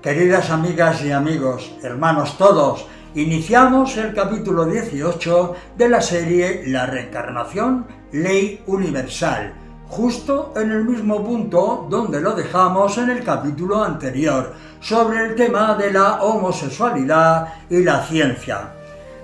Queridas amigas y amigos, hermanos todos, iniciamos el capítulo 18 de la serie La Reencarnación, Ley Universal, justo en el mismo punto donde lo dejamos en el capítulo anterior, sobre el tema de la homosexualidad y la ciencia.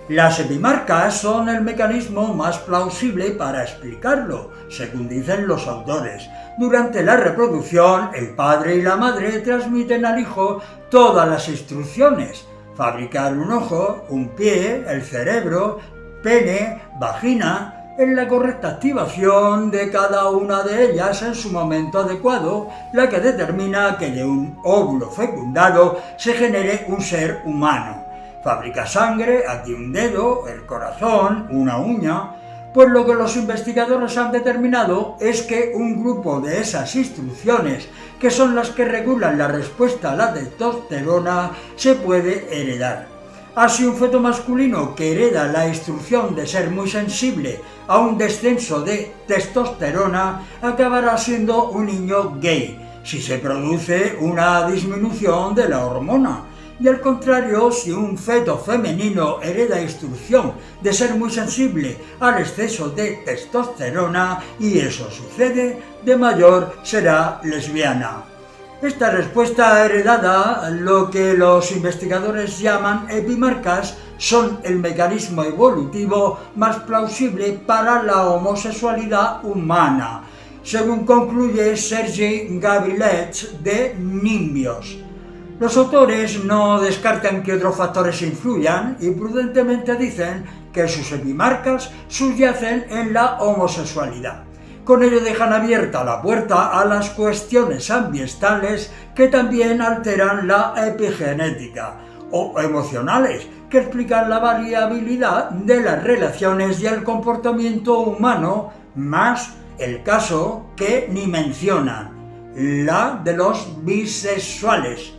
Las epimarcas son el mecanismo más plausible para explicarlo, según dicen los autores. Durante la reproducción, el padre y la madre transmiten al hijo todas las instrucciones: fabricar un ojo, un pie, el cerebro, pene, vagina, en la correcta activación de cada una de ellas en su momento adecuado, la que determina que de un óvulo fecundado se genere un ser humano. Fabrica sangre, aquí un dedo, el corazón, una uña. Pues lo que los investigadores han determinado es que un grupo de esas instrucciones, que son las que regulan la respuesta a la testosterona, se puede heredar. Así, un feto masculino que hereda la instrucción de ser muy sensible a un descenso de testosterona acabará siendo un niño gay, si se produce una disminución de la hormona. Y al contrario, si un feto femenino hereda instrucción de ser muy sensible al exceso de testosterona, y eso sucede, de mayor será lesbiana. Esta respuesta heredada, lo que los investigadores llaman epimarcas, son el mecanismo evolutivo más plausible para la homosexualidad humana, según concluye Sergei Gavrilets de Nimbios. Los autores no descartan que otros factores influyan y prudentemente dicen que sus epimarcas subyacen en la homosexualidad. Con ello dejan abierta la puerta a las cuestiones ambientales que también alteran la epigenética, o emocionales, que explican la variabilidad de las relaciones y el comportamiento humano, más el caso que ni mencionan, la de los bisexuales.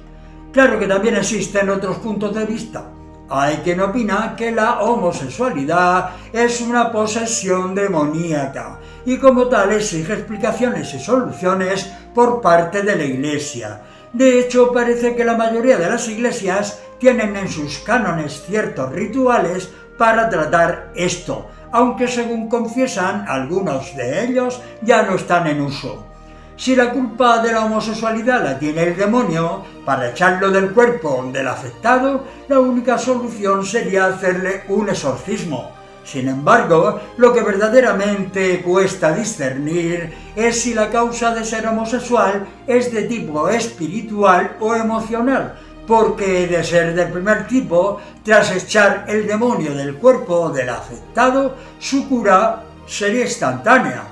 Claro que también existen otros puntos de vista. Hay quien opina que la homosexualidad es una posesión demoníaca y como tal exige explicaciones y soluciones por parte de la Iglesia. De hecho, parece que la mayoría de las iglesias tienen en sus cánones ciertos rituales para tratar esto, aunque según confiesan algunos de ellos ya no están en uso. Si la culpa de la homosexualidad la tiene el demonio, para echarlo del cuerpo del afectado, la única solución sería hacerle un exorcismo. Sin embargo, lo que verdaderamente cuesta discernir es si la causa de ser homosexual es de tipo espiritual o emocional, porque de ser del primer tipo, tras echar el demonio del cuerpo del afectado, su cura sería instantánea.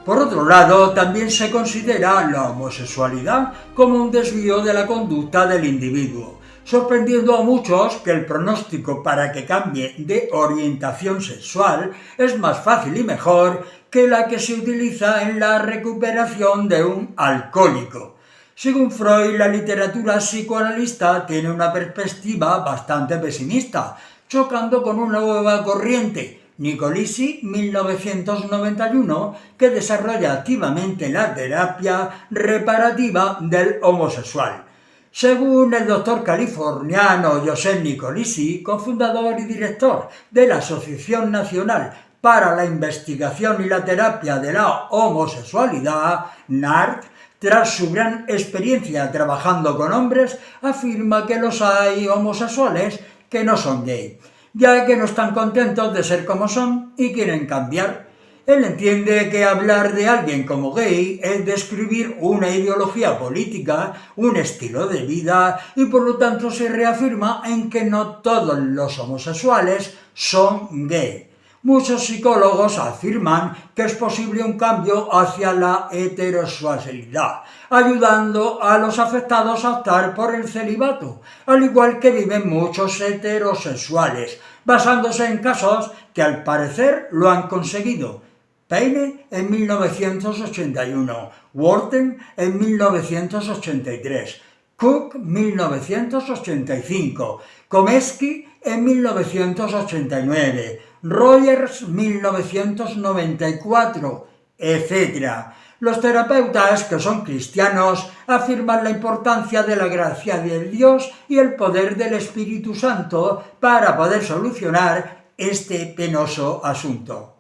Por otro lado, también se considera la homosexualidad como un desvío de la conducta del individuo, sorprendiendo a muchos que el pronóstico para que cambie de orientación sexual es más fácil y mejor que la que se utiliza en la recuperación de un alcohólico. Según Freud, la literatura psicoanalista tiene una perspectiva bastante pesimista, chocando con una nueva corriente, Nicolisi, 1991, que desarrolla activamente la terapia reparativa del homosexual. Según el doctor californiano Joseph Nicolisi, cofundador y director de la Asociación Nacional para la Investigación y la Terapia de la Homosexualidad, NART, tras su gran experiencia trabajando con hombres, afirma que los hay homosexuales que no son gay, ya que no están contentos de ser como son y quieren cambiar. Él entiende que hablar de alguien como gay es describir una ideología política, un estilo de vida, y por lo tanto se reafirma en que no todos los homosexuales son gay. Muchos psicólogos afirman que es posible un cambio hacia la heterosexualidad, ayudando a los afectados a optar por el celibato, al igual que viven muchos heterosexuales, basándose en casos que al parecer lo han conseguido. Paine en 1981, Wharton en 1983, Cook 1985, Komensky en 1989, Rogers 1994, etc. Los terapeutas que son cristianos afirman la importancia de la gracia de Dios y el poder del Espíritu Santo para poder solucionar este penoso asunto.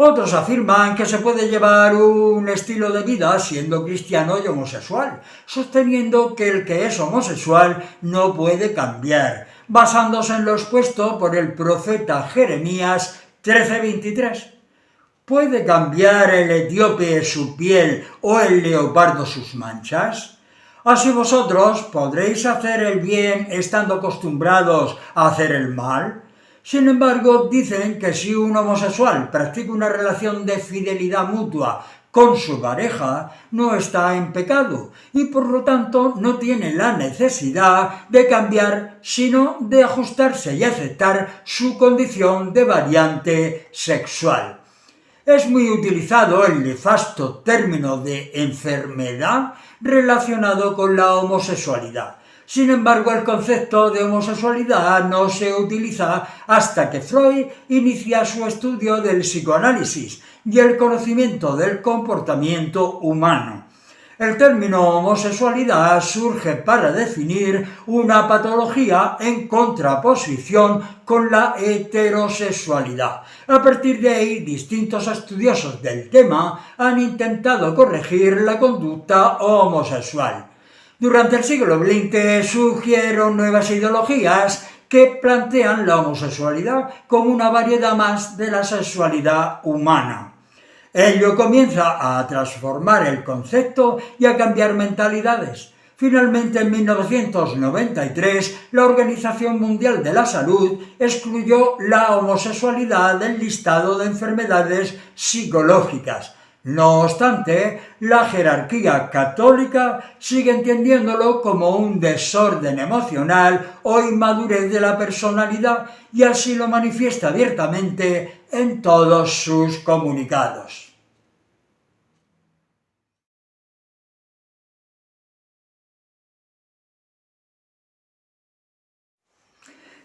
Otros afirman que se puede llevar un estilo de vida siendo cristiano y homosexual, sosteniendo que el que es homosexual no puede cambiar, basándose en lo expuesto por el profeta Jeremías 13:23. ¿Puede cambiar el etíope su piel o el leopardo sus manchas? Así vosotros podréis hacer el bien estando acostumbrados a hacer el mal. Sin embargo, dicen que si un homosexual practica una relación de fidelidad mutua con su pareja, no está en pecado y por lo tanto no tiene la necesidad de cambiar, sino de ajustarse y aceptar su condición de variante sexual. Es muy utilizado el nefasto término de enfermedad relacionado con la homosexualidad. Sin embargo, el concepto de homosexualidad no se utiliza hasta que Freud inicia su estudio del psicoanálisis y el conocimiento del comportamiento humano. El término homosexualidad surge para definir una patología en contraposición con la heterosexualidad. A partir de ahí, distintos estudiosos del tema han intentado corregir la conducta homosexual. Durante el siglo XX surgieron nuevas ideologías que plantean la homosexualidad como una variedad más de la sexualidad humana. Ello comienza a transformar el concepto y a cambiar mentalidades. Finalmente, en 1993, la Organización Mundial de la Salud excluyó la homosexualidad del listado de enfermedades psicológicas. No obstante, la jerarquía católica sigue entendiéndolo como un desorden emocional o inmadurez de la personalidad y así lo manifiesta abiertamente en todos sus comunicados.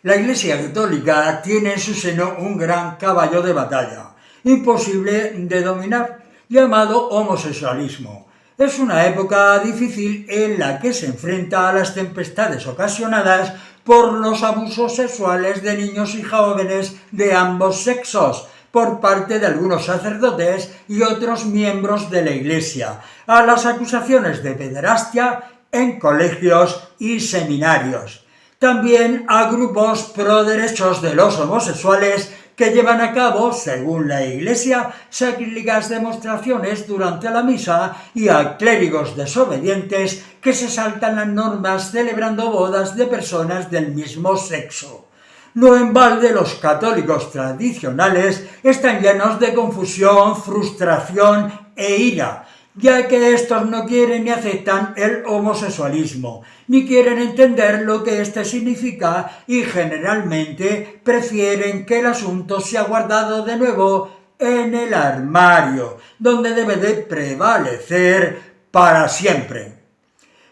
La Iglesia Católica tiene en su seno un gran caballo de batalla, imposible de dominar, llamado homosexualismo. Es una época difícil en la que se enfrenta a las tempestades ocasionadas por los abusos sexuales de niños y jóvenes de ambos sexos por parte de algunos sacerdotes y otros miembros de la Iglesia, a las acusaciones de pederastia en colegios y seminarios. También a grupos pro derechos de los homosexuales que llevan a cabo, según la Iglesia, sacrílegas demostraciones durante la misa y a clérigos desobedientes que se saltan las normas celebrando bodas de personas del mismo sexo. No en balde los católicos tradicionales están llenos de confusión, frustración e ira, ya que estos no quieren ni aceptan el homosexualismo, ni quieren entender lo que éste significa y generalmente prefieren que el asunto sea guardado de nuevo en el armario, donde debe de prevalecer para siempre.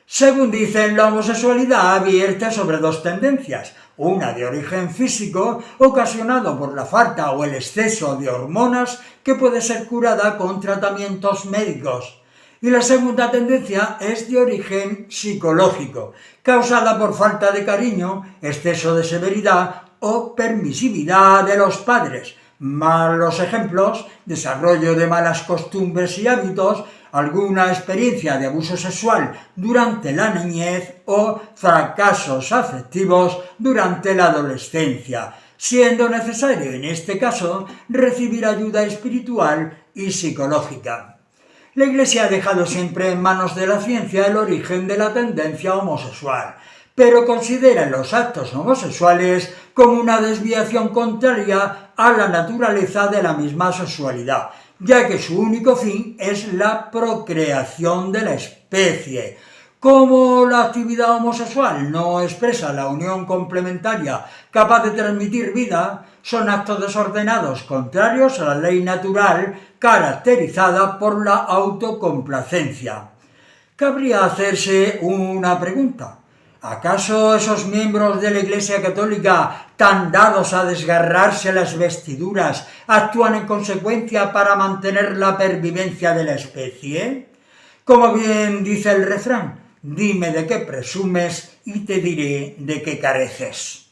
Según dicen, la homosexualidad vierte sobre dos tendencias, una de origen físico, ocasionado por la falta o el exceso de hormonas, que puede ser curada con tratamientos médicos, y la segunda tendencia es de origen psicológico, causada por falta de cariño, exceso de severidad o permisividad de los padres, malos ejemplos, desarrollo de malas costumbres y hábitos, alguna experiencia de abuso sexual durante la niñez o fracasos afectivos durante la adolescencia, siendo necesario en este caso recibir ayuda espiritual y psicológica. La Iglesia ha dejado siempre en manos de la ciencia el origen de la tendencia homosexual, pero considera los actos homosexuales como una desviación contraria a la naturaleza de la misma sexualidad, ya que su único fin es la procreación de la especie. Como la actividad homosexual no expresa la unión complementaria capaz de transmitir vida, son actos desordenados contrarios a la ley natural caracterizada por la autocomplacencia. cabría hacerse una pregunta. ¿Acaso esos miembros de la Iglesia Católica, tan dados a desgarrarse las vestiduras, actúan en consecuencia para mantener la pervivencia de la especie? Como bien dice el refrán, dime de qué presumes y te diré de qué careces.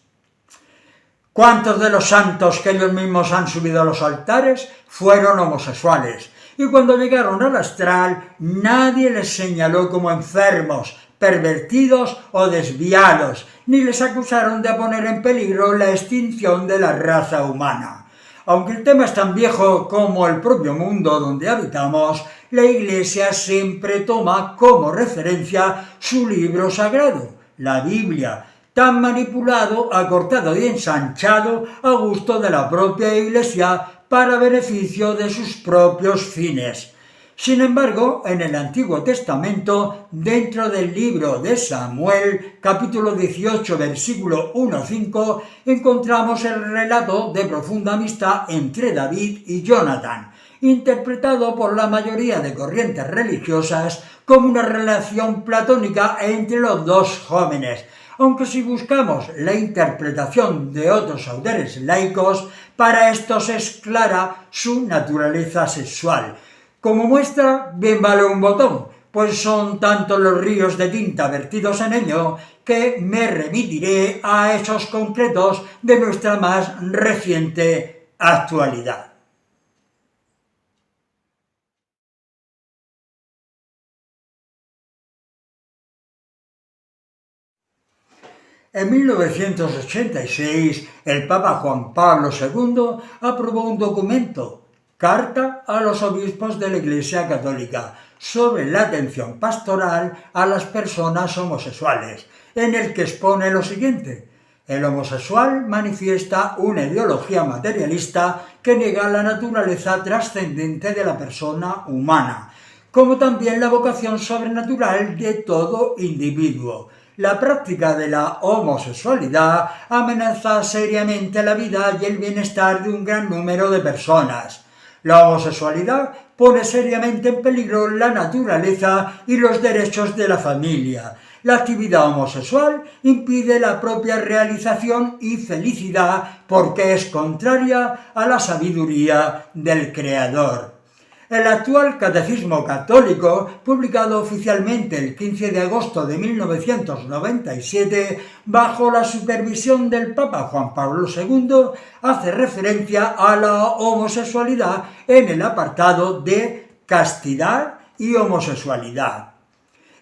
¿Cuántos de los santos que ellos mismos han subido a los altares fueron homosexuales? Y cuando llegaron al astral, nadie les señaló como enfermos, pervertidos o desviados, ni les acusaron de poner en peligro la extinción de la raza humana. Aunque el tema es tan viejo como el propio mundo donde habitamos, la Iglesia siempre toma como referencia su libro sagrado, la Biblia, tan manipulado, acortado y ensanchado a gusto de la propia Iglesia para beneficio de sus propios fines. Sin embargo, en el Antiguo Testamento, dentro del libro de Samuel, capítulo 18, versículo 1-5, encontramos el relato de profunda amistad entre David y Jonatán, interpretado por la mayoría de corrientes religiosas como una relación platónica entre los dos jóvenes, aunque si buscamos la interpretación de otros autores laicos, para estos es clara su naturaleza sexual. Como muestra, bien vale un botón, pues son tantos los ríos de tinta vertidos en ello que me remitiré a hechos concretos de nuestra más reciente actualidad. En 1986, el Papa Juan Pablo II aprobó un documento, Carta a los obispos de la Iglesia Católica, sobre la atención pastoral a las personas homosexuales, en el que expone lo siguiente: el homosexual manifiesta una ideología materialista que niega la naturaleza trascendente de la persona humana, como también la vocación sobrenatural de todo individuo. La práctica de la homosexualidad amenaza seriamente la vida y el bienestar de un gran número de personas. La homosexualidad pone seriamente en peligro la naturaleza y los derechos de la familia. La actividad homosexual impide la propia realización y felicidad porque es contraria a la sabiduría del Creador. El actual Catecismo Católico, publicado oficialmente el 15 de agosto de 1997, bajo la supervisión del Papa Juan Pablo II, hace referencia a la homosexualidad en el apartado de castidad y homosexualidad.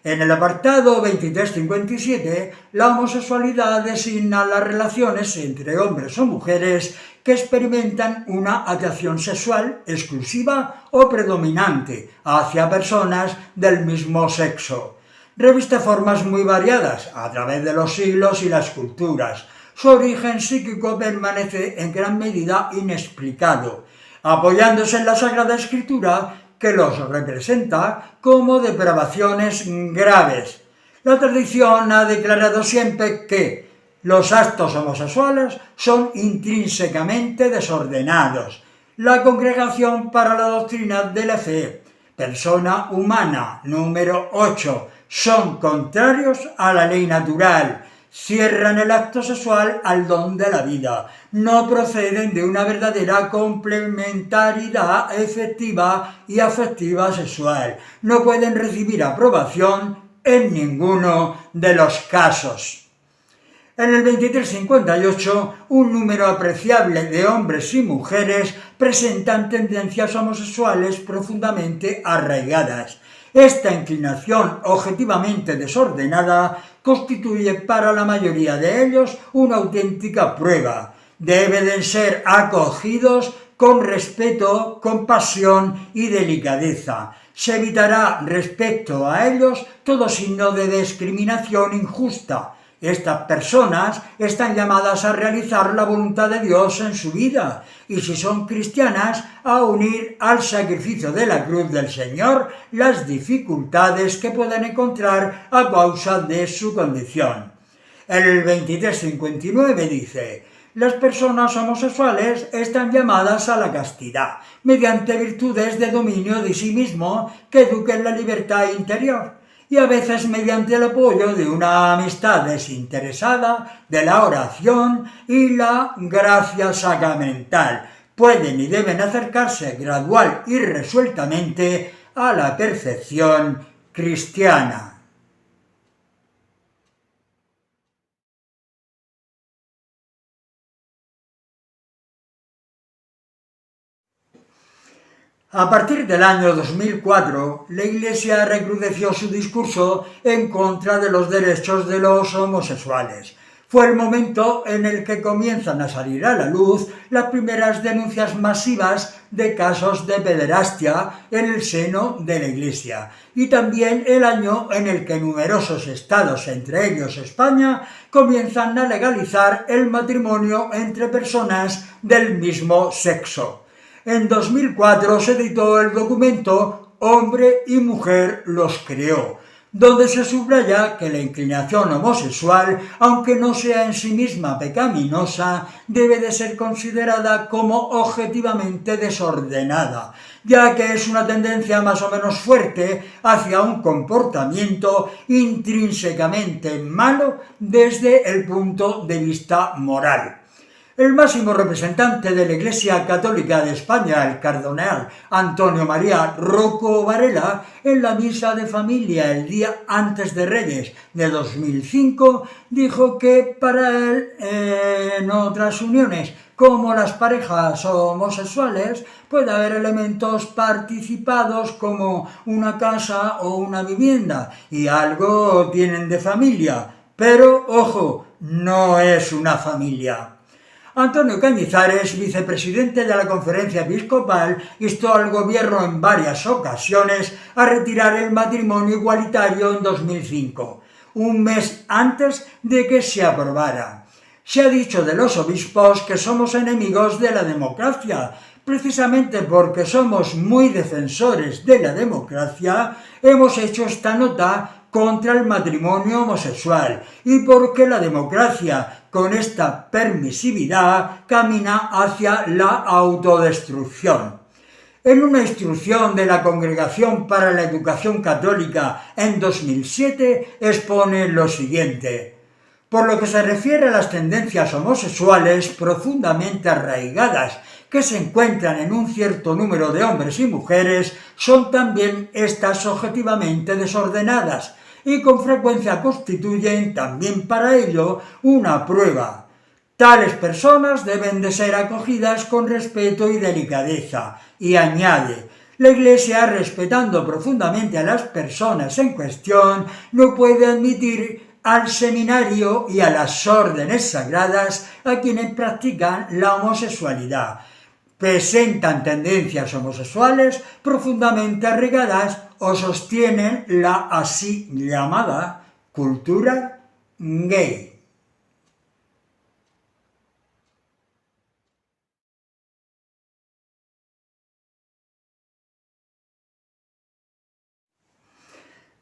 En el apartado 2357, la homosexualidad designa las relaciones entre hombres o mujeres que experimentan una atracción sexual exclusiva o predominante hacia personas del mismo sexo. Reviste formas muy variadas a través de los siglos y las culturas. Su origen psíquico permanece en gran medida inexplicado, apoyándose en la Sagrada Escritura, que los representa como depravaciones graves. La tradición ha declarado siempre que los actos homosexuales son intrínsecamente desordenados. La Congregación para la Doctrina de la Fe, persona humana, número 8, son contrarios a la ley natural. Cierran el acto sexual al don de la vida, no proceden de una verdadera complementariedad efectiva y afectiva sexual, no pueden recibir aprobación en ninguno de los casos. En el 2358, un número apreciable de hombres y mujeres presentan tendencias homosexuales profundamente arraigadas. Esta inclinación objetivamente desordenada constituye para la mayoría de ellos una auténtica prueba. Deben ser acogidos con respeto, compasión y delicadeza. Se evitará respecto a ellos todo signo de discriminación injusta. Estas personas están llamadas a realizar la voluntad de Dios en su vida y, si son cristianas, a unir al sacrificio de la cruz del Señor las dificultades que puedan encontrar a causa de su condición. El 2359 dice: las personas homosexuales están llamadas a la castidad, mediante virtudes de dominio de sí mismo que eduquen la libertad interior. y a veces mediante el apoyo de una amistad desinteresada, de la oración y la gracia sacramental. Pueden y deben acercarse gradual y resueltamente a la perfección cristiana. A partir del año 2004, la Iglesia recrudeció su discurso en contra de los derechos de los homosexuales. Fue el momento en el que comienzan a salir a la luz las primeras denuncias masivas de casos de pederastia en el seno de la Iglesia, y también el año en el que numerosos estados, entre ellos España, comienzan a legalizar el matrimonio entre personas del mismo sexo. En 2004 se editó el documento Hombre y Mujer los creó, donde se subraya que la inclinación homosexual, aunque no sea en sí misma pecaminosa, debe de ser considerada como objetivamente desordenada, ya que es una tendencia más o menos fuerte hacia un comportamiento intrínsecamente malo desde el punto de vista moral. El máximo representante de la Iglesia Católica de España, el cardenal Antonio María Rocco Varela, en la misa de familia el día antes de Reyes de 2005, dijo que para él, en otras uniones, como las parejas homosexuales, puede haber elementos participados como una casa o una vivienda, y algo tienen de familia, pero, ojo, no es una familia. Antonio Cañizares, vicepresidente de la Conferencia Episcopal, instó al gobierno en varias ocasiones a retirar el matrimonio igualitario en 2005, un mes antes de que se aprobara. Se ha dicho de los obispos que somos enemigos de la democracia. Precisamente porque somos muy defensores de la democracia, hemos hecho esta nota contra el matrimonio homosexual y porque la democracia, con esta permisividad, camina hacia la autodestrucción. En una instrucción de la Congregación para la Educación Católica en 2007 expone lo siguiente: por lo que se refiere a las tendencias homosexuales profundamente arraigadas que se encuentran en un cierto número de hombres y mujeres, son también estas objetivamente desordenadas y con frecuencia constituyen también para ello una prueba. Tales personas deben de ser acogidas con respeto y delicadeza, y añade: la Iglesia, respetando profundamente a las personas en cuestión, no puede admitir al seminario y a las órdenes sagradas a quienes practican la homosexualidad, presentan tendencias homosexuales profundamente arraigadas o sostienen la así llamada cultura gay.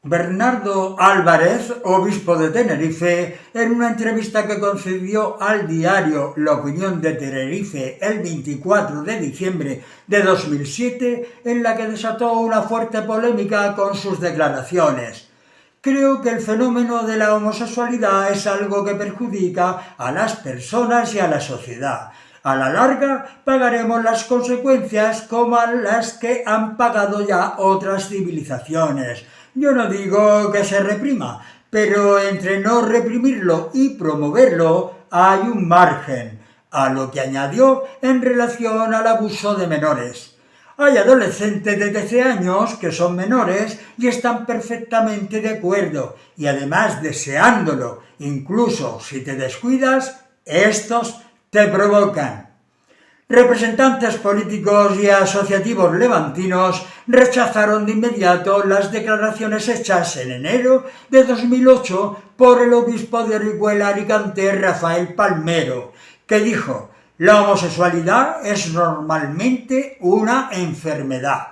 Bernardo Álvarez, obispo de Tenerife, en una entrevista que concedió al diario La Opinión de Tenerife el 24 de diciembre de 2007, en la que desató una fuerte polémica con sus declaraciones. Creo que el fenómeno de la homosexualidad es algo que perjudica a las personas y a la sociedad. A la larga pagaremos las consecuencias como las que han pagado ya otras civilizaciones. Yo no digo que se reprima, pero entre no reprimirlo y promoverlo hay un margen, a lo que añadió en relación al abuso de menores. Hay adolescentes de 13 años que son menores y están perfectamente de acuerdo, y además deseándolo. Incluso si te descuidas, estos te provocan. Representantes políticos y asociativos levantinos rechazaron de inmediato las declaraciones hechas en enero de 2008 por el obispo de Orihuela Alicante, Rafael Palmero, que dijo: la homosexualidad es normalmente una enfermedad.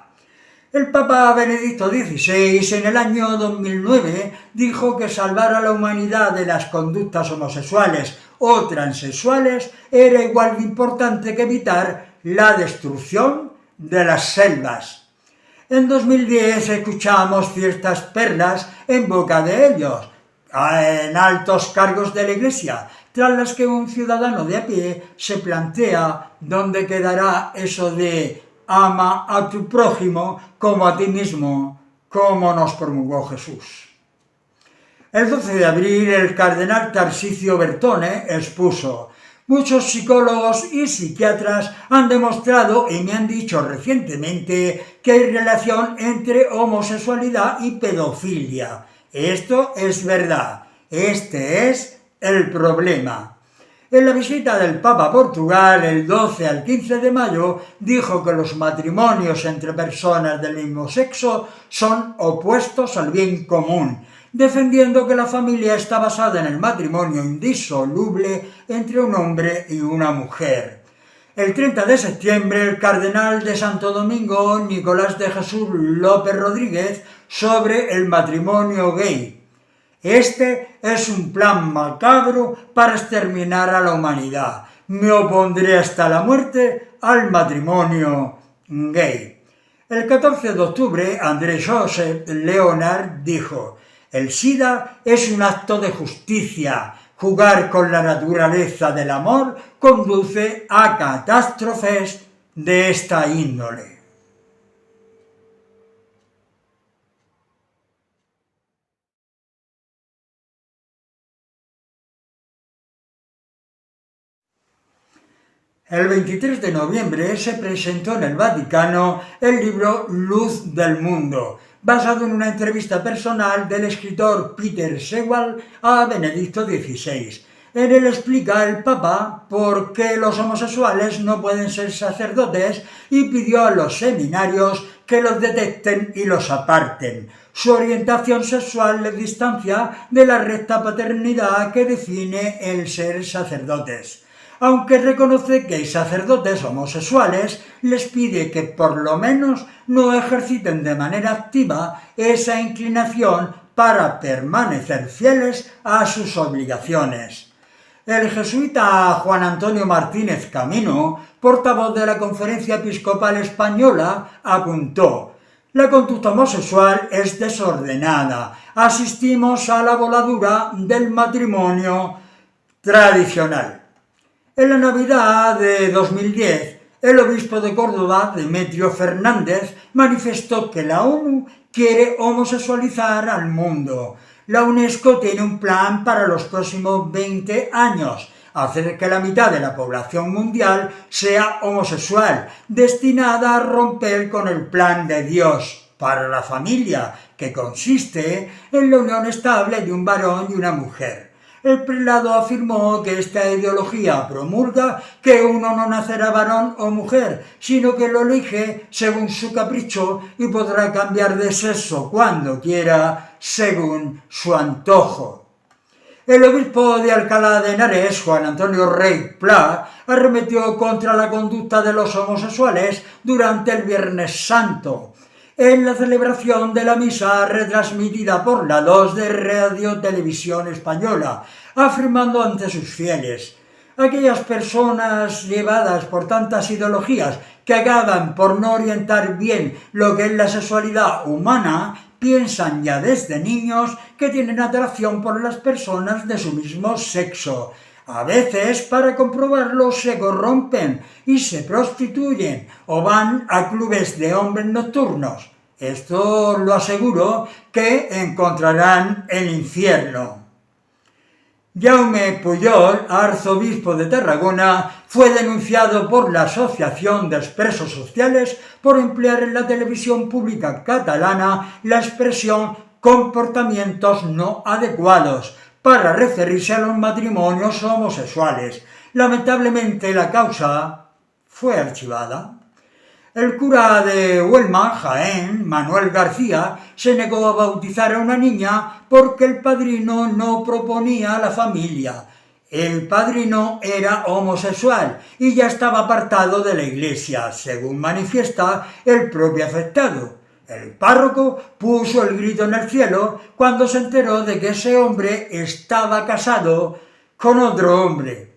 El Papa Benedicto XVI en el año 2009 dijo que salvar a la humanidad de las conductas homosexuales o transexuales era igual de importante que evitar la destrucción de las selvas. En 2010 escuchamos ciertas perlas en boca de ellos, en altos cargos de la Iglesia, tras las que un ciudadano de a pie se plantea dónde quedará eso de ama a tu prójimo como a ti mismo, como nos promulgó Jesús. El 12 de abril el cardenal Tarsicio Bertone expuso: muchos psicólogos y psiquiatras han demostrado y me han dicho recientemente que hay relación entre homosexualidad y pedofilia. Esto es verdad. Este es el problema. En la visita del Papa a Portugal el 12 al 15 de mayo dijo que los matrimonios entre personas del mismo sexo son opuestos al bien común, defendiendo que la familia está basada en el matrimonio indisoluble entre un hombre y una mujer. El 30 de septiembre, el cardenal de Santo Domingo, Nicolás de Jesús López Rodríguez, sobre el matrimonio gay. Este es un plan macabro para exterminar a la humanidad. Me opondré hasta la muerte al matrimonio gay. El 14 de octubre, André-Joseph Leonard dijo: el SIDA es un acto de justicia. Jugar con la naturaleza del amor conduce a catástrofes de esta índole. El 23 de noviembre se presentó en el Vaticano el libro Luz del Mundo, basado en una entrevista personal del escritor Peter Sewell a Benedicto XVI. En él explica el Papa por qué los homosexuales no pueden ser sacerdotes y pidió a los seminarios que los detecten y los aparten. Su orientación sexual les distancia de la recta paternidad que define el ser sacerdotes. Aunque reconoce que hay sacerdotes homosexuales, les pide que por lo menos no ejerciten de manera activa esa inclinación para permanecer fieles a sus obligaciones. El jesuita Juan Antonio Martínez Camino, portavoz de la Conferencia Episcopal Española, apuntó: la conducta homosexual es desordenada. Asistimos a la voladura del matrimonio tradicional. En la Navidad de 2010, el obispo de Córdoba, Demetrio Fernández, manifestó que la ONU quiere homosexualizar al mundo. La UNESCO tiene un plan para los próximos 20 años, hacer que la mitad de la población mundial sea homosexual, destinada a romper con el plan de Dios para la familia, que consiste en la unión estable de un varón y una mujer. El prelado afirmó que esta ideología promulga que uno no nacerá varón o mujer, sino que lo elige según su capricho y podrá cambiar de sexo cuando quiera, según su antojo. El obispo de Alcalá de Henares, Juan Antonio Rey Pla, arremetió contra la conducta de los homosexuales durante el Viernes Santo, en la celebración de la misa retransmitida por la 2 de Radio Televisión Española, afirmando ante sus fieles: aquellas personas llevadas por tantas ideologías que acaban por no orientar bien lo que es la sexualidad humana, piensan ya desde niños que tienen atracción por las personas de su mismo sexo. A veces, para comprobarlo, se corrompen y se prostituyen o van a clubes de hombres nocturnos. Esto lo aseguro que encontrarán el infierno. Jaume Pujol, arzobispo de Tarragona, fue denunciado por la Asociación de Expresos Sociales por emplear en la televisión pública catalana la expresión comportamientos no adecuados para referirse a los matrimonios homosexuales. Lamentablemente la causa fue archivada. El cura de Huelma, Jaén, Manuel García, se negó a bautizar a una niña porque el padrino no proponía a la familia. El padrino era homosexual y ya estaba apartado de la iglesia, según manifiesta el propio afectado. El párroco puso el grito en el cielo cuando se enteró de que ese hombre estaba casado con otro hombre.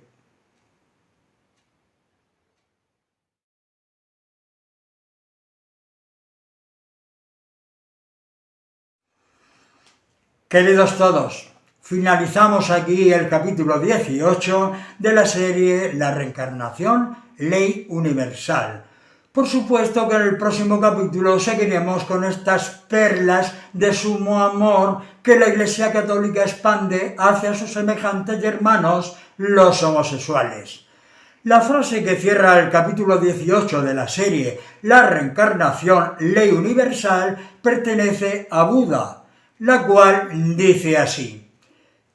Queridos todos, finalizamos aquí el capítulo 18 de la serie La reencarnación, ley universal. Por supuesto que en el próximo capítulo seguiremos con estas perlas de sumo amor que la Iglesia Católica expande hacia sus semejantes y hermanos, los homosexuales. La frase que cierra el capítulo 18 de la serie La reencarnación, ley universal, pertenece a Buda, la cual dice así: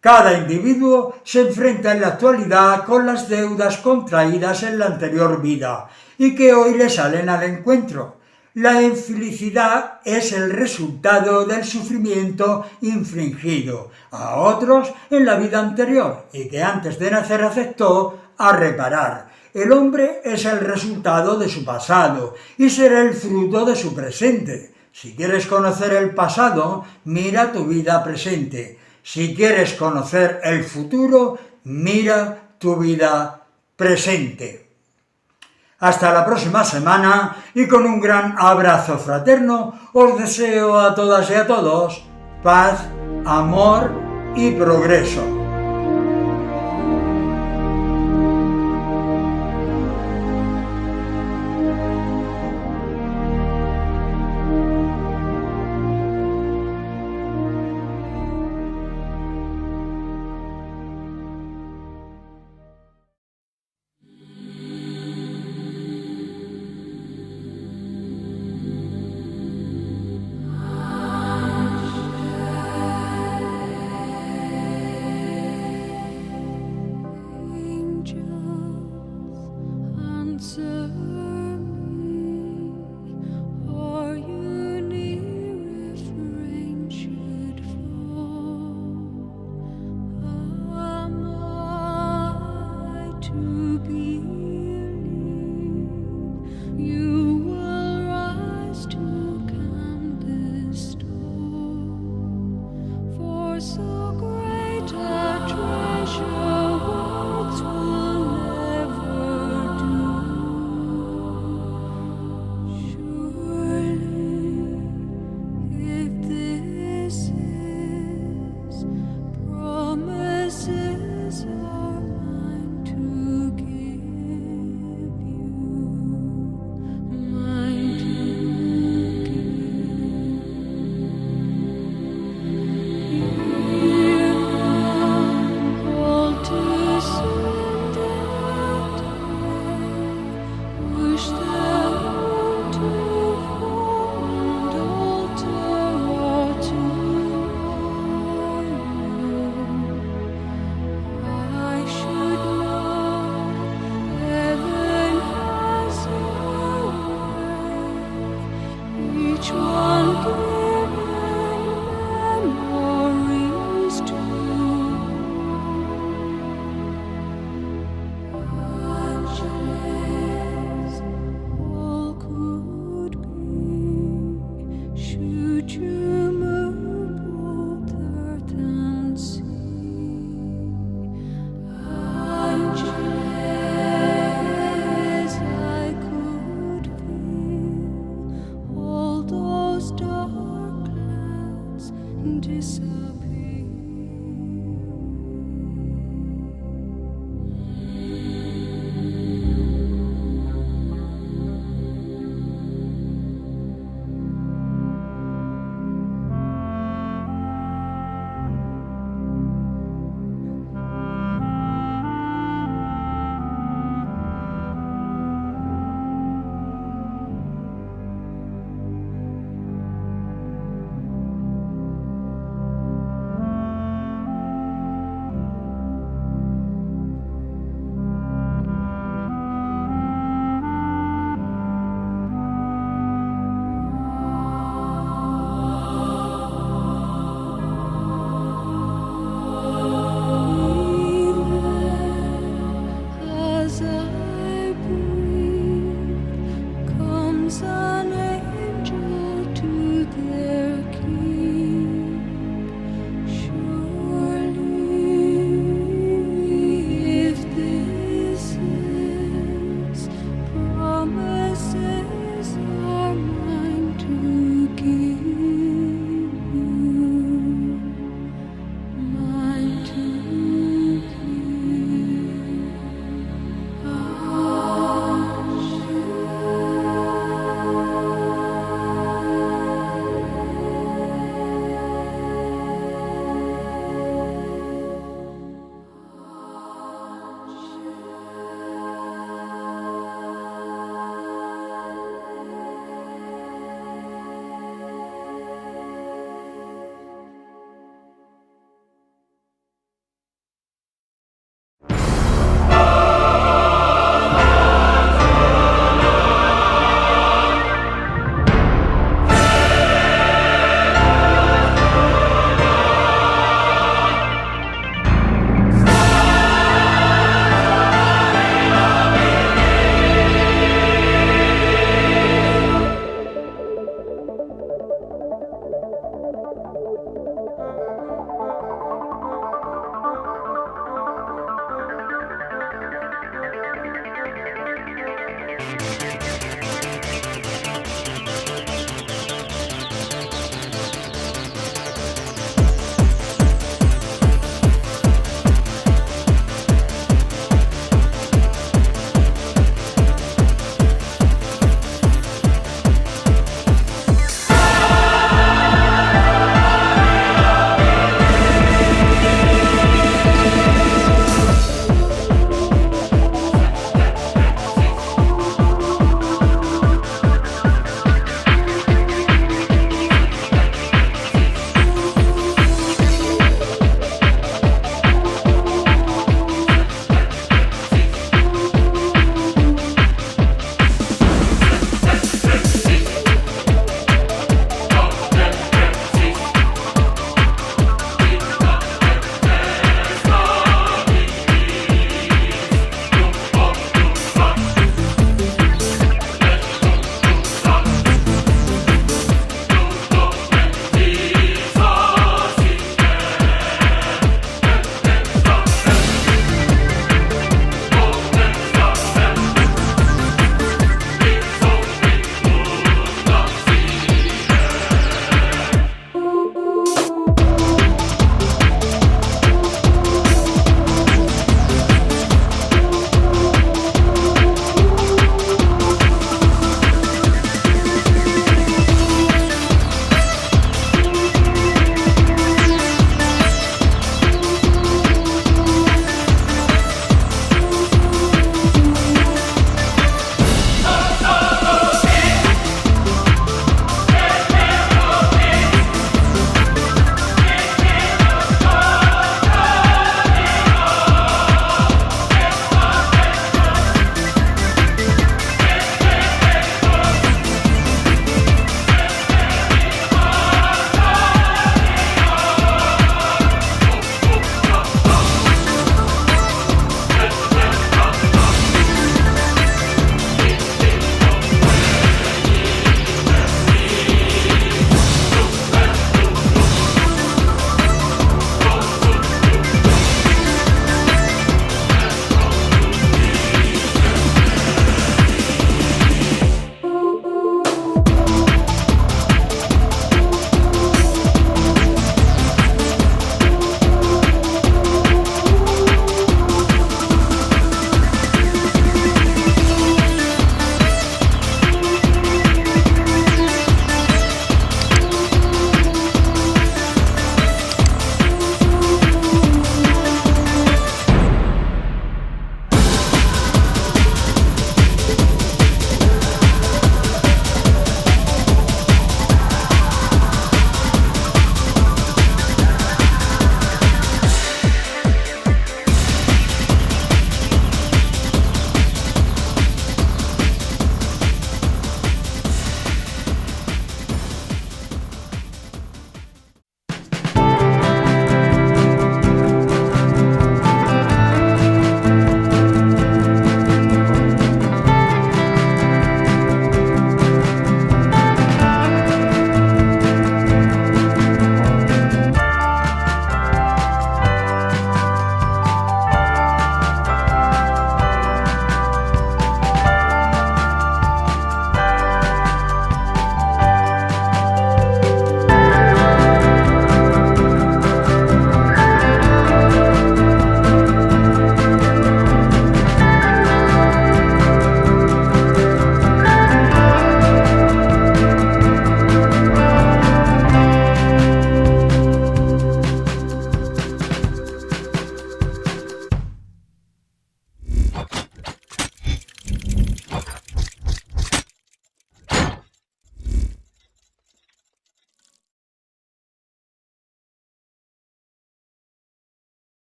cada individuo se enfrenta en la actualidad con las deudas contraídas en la anterior vida y que hoy le salen al encuentro. La infelicidad es el resultado del sufrimiento infligido a otros en la vida anterior y que antes de nacer aceptó a reparar. El hombre es el resultado de su pasado y será el fruto de su presente. Si quieres conocer el pasado, mira tu vida presente. Si quieres conocer el futuro, mira tu vida presente. Hasta la próxima semana y con un gran abrazo fraterno os deseo a todas y a todos paz, amor y progreso. To be